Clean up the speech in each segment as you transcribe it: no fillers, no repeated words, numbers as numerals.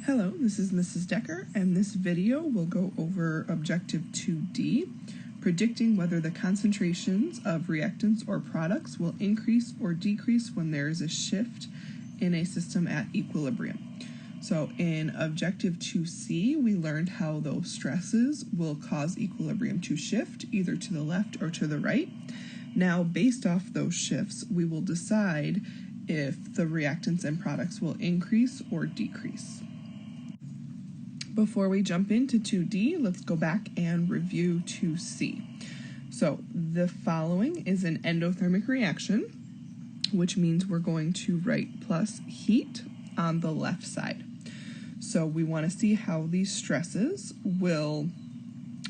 Hello, this is Mrs. Decker, and this video will go over Objective 2D, predicting whether the concentrations of reactants or products will increase or decrease when there is a shift in a system at equilibrium. So in Objective 2C, we learned how those stresses will cause equilibrium to shift either to the left or to the right. Now, based off those shifts, we will decide if the reactants and products will increase or decrease. Before we jump into 2D, let's go back and review 2C. So the following is an endothermic reaction, which means we're going to write plus heat on the left side. So we want to see how these stresses will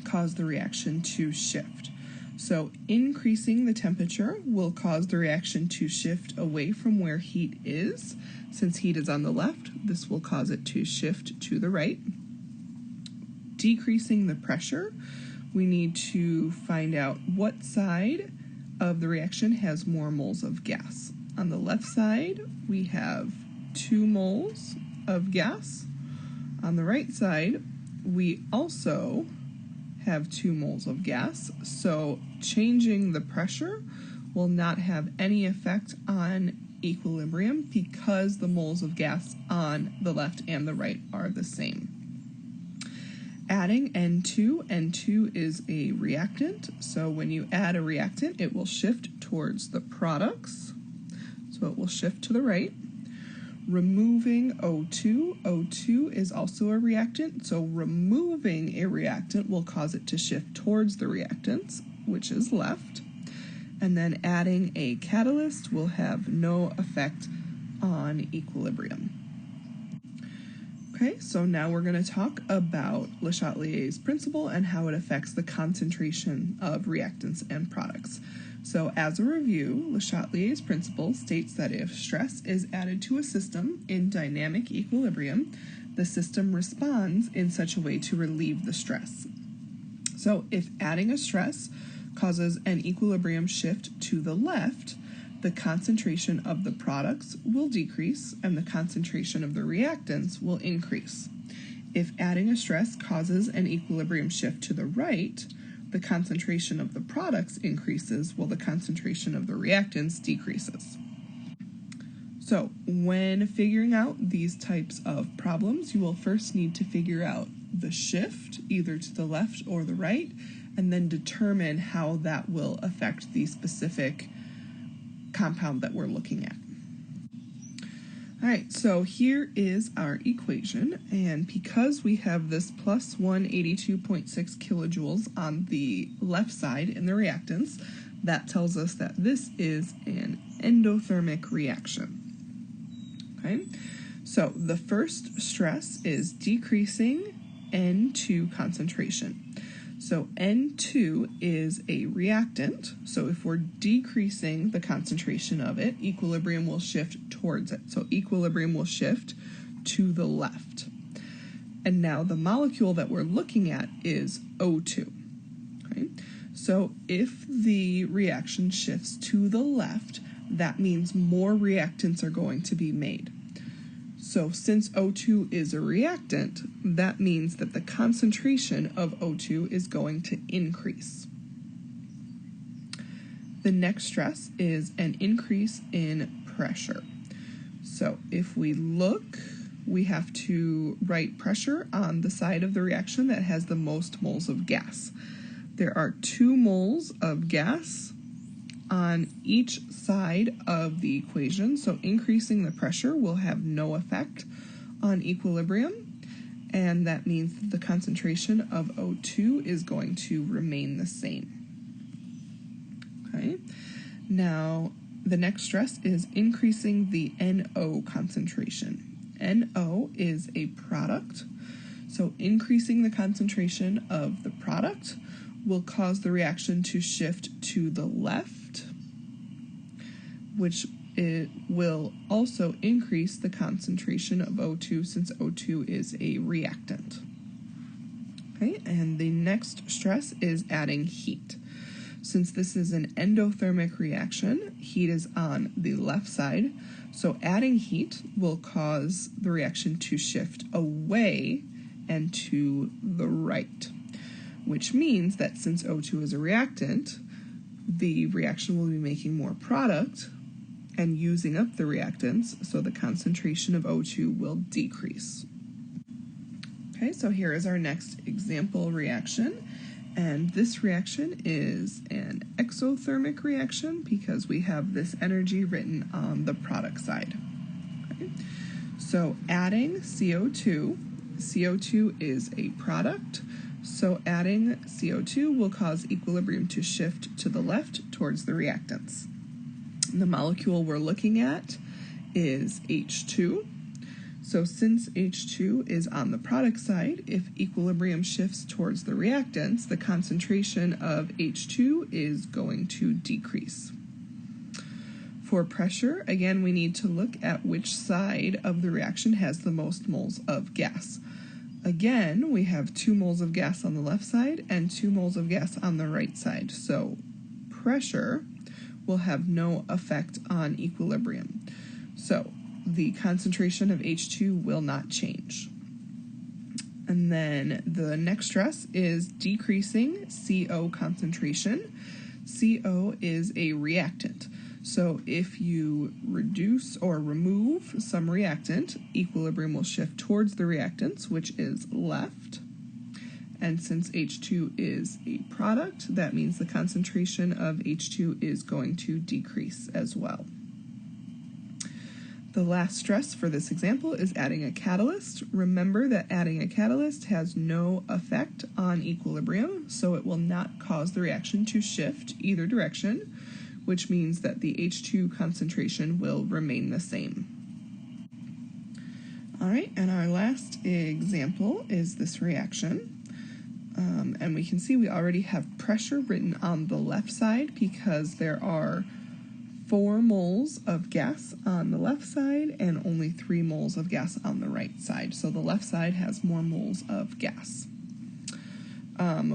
cause the reaction to shift. So increasing the temperature will cause the reaction to shift away from where heat is. Since heat is on the left, this will cause it to shift to the right. Decreasing the pressure, we need to find out what side of the reaction has more moles of gas. On the left side, we have 2 moles of gas. On the right side, we also have 2 moles of gas, so changing the pressure will not have any effect on equilibrium because the moles of gas on the left and the right are the same. Adding N2 is a reactant, so when you add a reactant, it will shift towards the products, so it will shift to the right. Removing O2 is also a reactant, so removing a reactant will cause it to shift towards the reactants, which is left. And then adding a catalyst will have no effect on equilibrium. Okay, so now we're going to talk about Le Chatelier's principle and how it affects the concentration of reactants and products. So as a review, Le Chatelier's principle states that if stress is added to a system in dynamic equilibrium, the system responds in such a way to relieve the stress. So if adding a stress causes an equilibrium shift to the left, the concentration of the products will decrease and the concentration of the reactants will increase. If adding a stress causes an equilibrium shift to the right, the concentration of the products increases while the concentration of the reactants decreases. So when figuring out these types of problems, you will first need to figure out the shift either to the left or the right, and then determine how that will affect the specific compound that we're looking at. All right, so here is our equation, and because we have this plus 182.6 kilojoules on the left side in the reactants, that tells us that this is an endothermic reaction. Okay, so the first stress is decreasing N2 concentration. So N2 is a reactant, so if we're decreasing the concentration of it, equilibrium will shift towards it. So equilibrium will shift to the left. And now the molecule that we're looking at is O2. Okay? So if the reaction shifts to the left, that means more reactants are going to be made. So since O2 is a reactant, that means that the concentration of O2 is going to increase. The next stress is an increase in pressure. So if we look, we have to write pressure on the side of the reaction that has the most moles of gas. There are 2 moles of gas on each side of the equation, so increasing the pressure will have no effect on equilibrium, and that means that the concentration of O2 is going to remain the same. Okay, now the next stress is increasing the NO concentration. NO is a product, so increasing the concentration of the product will cause the reaction to shift to the left, which it will also increase the concentration of O2 since O2 is a reactant. Okay, and the next stress is adding heat. Since this is an endothermic reaction, heat is on the left side, So adding heat will cause the reaction to shift away and to the right, which means that since O2 is a reactant, the reaction will be making more product and using up the reactants, so the concentration of O2 will decrease. Okay, so here is our next example reaction, and this reaction is an exothermic reaction because we have this energy written on the product side. Okay. So adding CO2, CO2 is a product, so adding CO2 will cause equilibrium to shift to the left towards the reactants. The molecule we're looking at is H2. So since H2 is on the product side, if equilibrium shifts towards the reactants, the concentration of H2 is going to decrease. For pressure, again, we need to look at which side of the reaction has the most moles of gas. Again, we have 2 moles of gas on the left side and 2 moles of gas on the right side. So pressure will have no effect on equilibrium. So the concentration of H2 will not change. And then the next stress is decreasing CO concentration. CO is a reactant. So if you reduce or remove some reactant, equilibrium will shift towards the reactants, which is left. And since H2 is a product, that means the concentration of H2 is going to decrease as well. The last stress for this example is adding a catalyst. Remember that adding a catalyst has no effect on equilibrium, so it will not cause the reaction to shift either direction, which means that the H2 concentration will remain the same. All right, and our last example is this reaction. And we can see we already have pressure written on the left side because there are 4 moles of gas on the left side and only 3 moles of gas on the right side. So the left side has more moles of gas.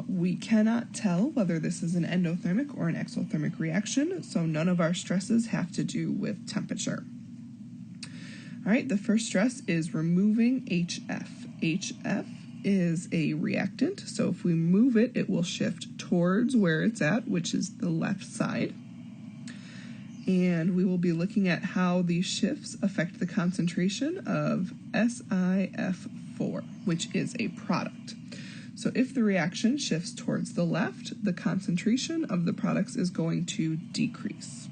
We cannot tell whether this is an endothermic or an exothermic reaction, so none of our stresses have to do with temperature. All right, the first stress is removing HF. HF is a reactant, so if we move it, it will shift towards where it's at, which is the left side. And we will be looking at how these shifts affect the concentration of SiF4, which is a product. So if the reaction shifts towards the left, the concentration of the products is going to decrease.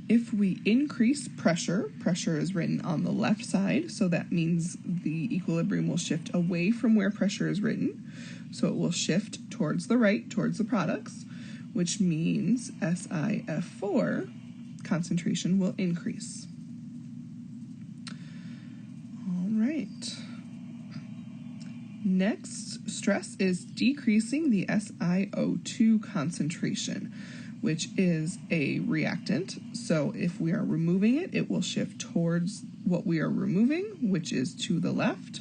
If we increase pressure, pressure is written on the left side, so that means the equilibrium will shift away from where pressure is written. So it will shift towards the right, towards the products, which means SiF4 concentration will increase. All right. Next stress is decreasing the SiO2 concentration, which is a reactant. So if we are removing it, it will shift towards what we are removing, which is to the left,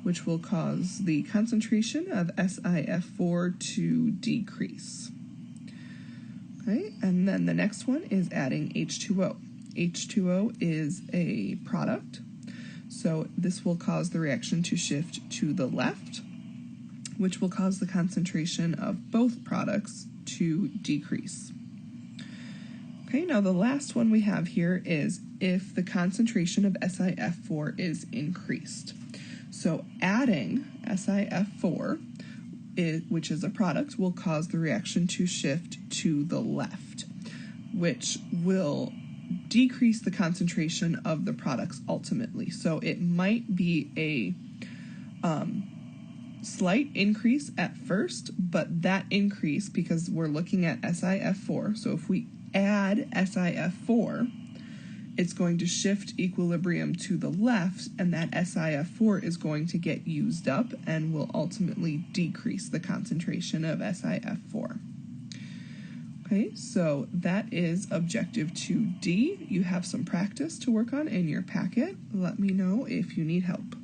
which will cause the concentration of SiF4 to decrease. Okay, and then the next one is adding H2O. H2O is a product, so this will cause the reaction to shift to the left, which will cause the concentration of both products to decrease. Okay, now the last one we have here is if the concentration of SiF4 is increased. So adding SiF4, which is a product, will cause the reaction to shift to the left, which will decrease the concentration of the products ultimately. So it might be a slight increase at first, but that increase, because we're looking at SiF4, so if we add SiF4, it's going to shift equilibrium to the left, and that SiF4 is going to get used up and will ultimately decrease the concentration of SiF4. Okay, so that is objective 2D. You have some practice to work on in your packet. Let me know if you need help.